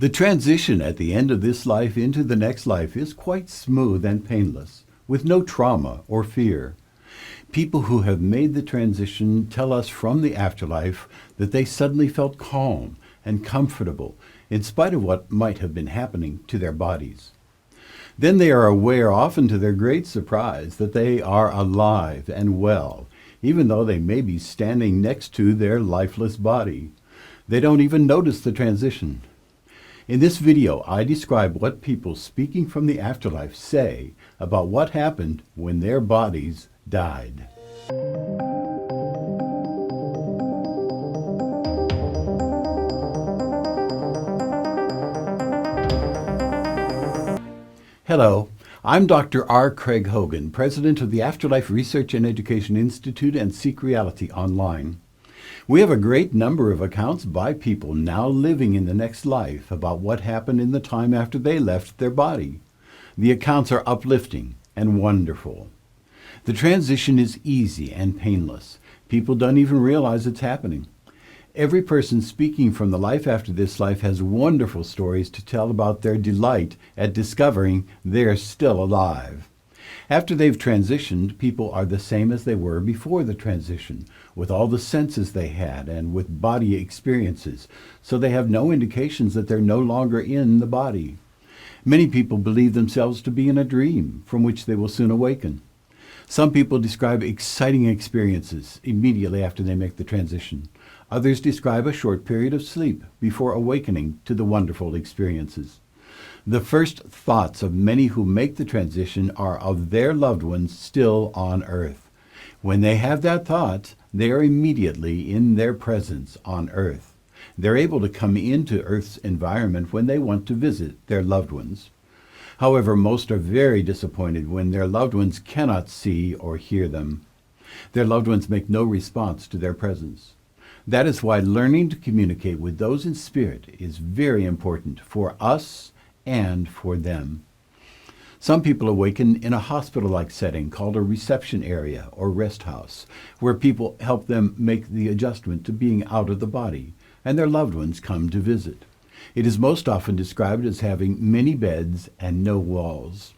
The transition at the end of this life into the next life is quite smooth and painless, with no trauma or fear. People who have made the transition tell us from the afterlife that they suddenly felt calm and comfortable in spite of what might have been happening to their bodies. Then they are aware, often to their great surprise, that they are alive and well, even though they may be standing next to their lifeless body. They don't even notice the transition. In this video, I describe what people speaking from the afterlife say about what happened when their bodies died. Hello, I'm Dr. R. Craig Hogan, President of the Afterlife Research and Education Institute and Seek Reality Online. We have a great number of accounts by people now living in the next life about what happened in the time after they left their body. The accounts are uplifting and wonderful. The transition is easy and painless. People don't even realize it's happening. Every person speaking from the life after this life has wonderful stories to tell about their delight at discovering they're still alive. After they've transitioned, people are the same as they were before the transition, with all the senses they had and with body experiences, so they have no indications that they're no longer in the body. Many people believe themselves to be in a dream from which they will soon awaken. Some people describe exciting experiences immediately after they make the transition. Others describe a short period of sleep before awakening to the wonderful experiences. The first thoughts of many who make the transition are of their loved ones still on earth. When they have that thought, they are immediately in their presence on earth. They're able to come into Earth's environment when they want to visit their loved ones. However, most are very disappointed when their loved ones cannot see or hear them. Their loved ones make no response to their presence. That is why learning to communicate with those in spirit is very important for us and for them. Some people awaken in a hospital-like setting called a reception area or rest house, where people help them make the adjustment to being out of the body, and their loved ones come to visit. It is most often described as having many beds and no walls.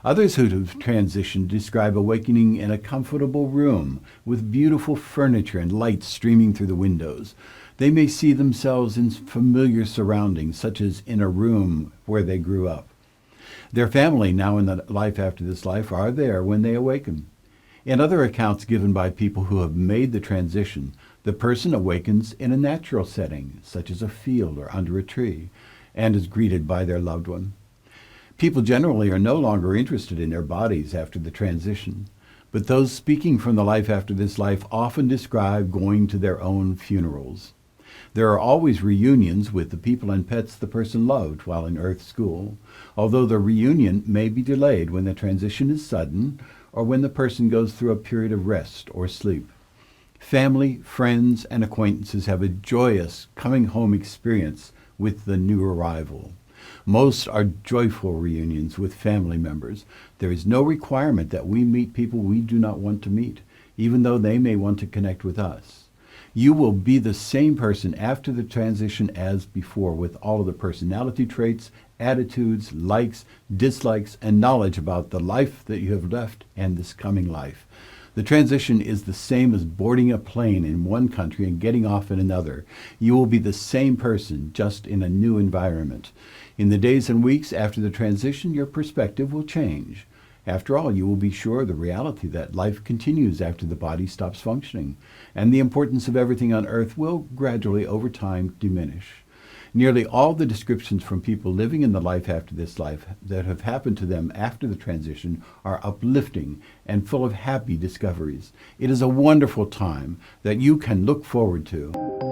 Others who have transitioned describe awakening in a comfortable room with beautiful furniture and lights streaming through the windows. They may see themselves in familiar surroundings, such as in a room where they grew up. Their family, now in the life after this life, are there when they awaken. In other accounts given by people who have made the transition, the person awakens in a natural setting, such as a field or under a tree, and is greeted by their loved one. People generally are no longer interested in their bodies after the transition, but those speaking from the life after this life often describe going to their own funerals. There are always reunions with the people and pets the person loved while in Earth school, although the reunion may be delayed when the transition is sudden or when the person goes through a period of rest or sleep. Family, friends, and acquaintances have a joyous coming home experience with the new arrival. Most are joyful reunions with family members. There is no requirement that we meet people we do not want to meet, even though they may want to connect with us. You will be the same person after the transition as before, with all of the personality traits, attitudes, likes, dislikes, and knowledge about the life that you have left and this coming life. The transition is the same as boarding a plane in one country and getting off in another. You will be the same person, just in a new environment. In the days and weeks after the transition, your perspective will change. After all, you will be sure of the reality that life continues after the body stops functioning, and the importance of everything on earth will gradually, over time, diminish. Nearly all the descriptions from people living in the life after this life that have happened to them after the transition are uplifting and full of happy discoveries. It is a wonderful time that you can look forward to.